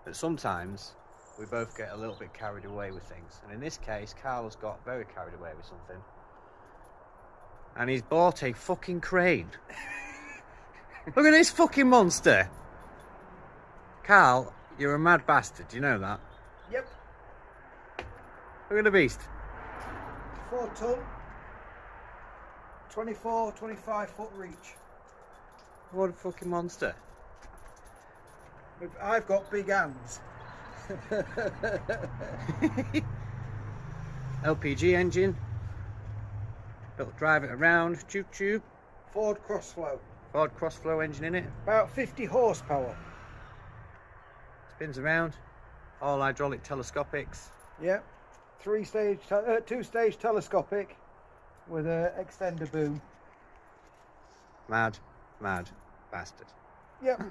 But sometimes we both get a little bit carried away with things. And in this case, Carl's got very carried away with something. And he's bought a fucking crane. Look at this fucking monster. Carl, you're a mad bastard. Do you know that? Yep. Look at the beast. 4 ton. 24, 25 foot reach. What a fucking monster. I've got big hands. LPG engine. It'll drive it around. Choo choo. Ford Crossflow. Ford Crossflow engine in it. About 50 horsepower. Spins around. All hydraulic telescopics. Yep. 2-stage telescopic with a extender boom. Mad bastard. Yep.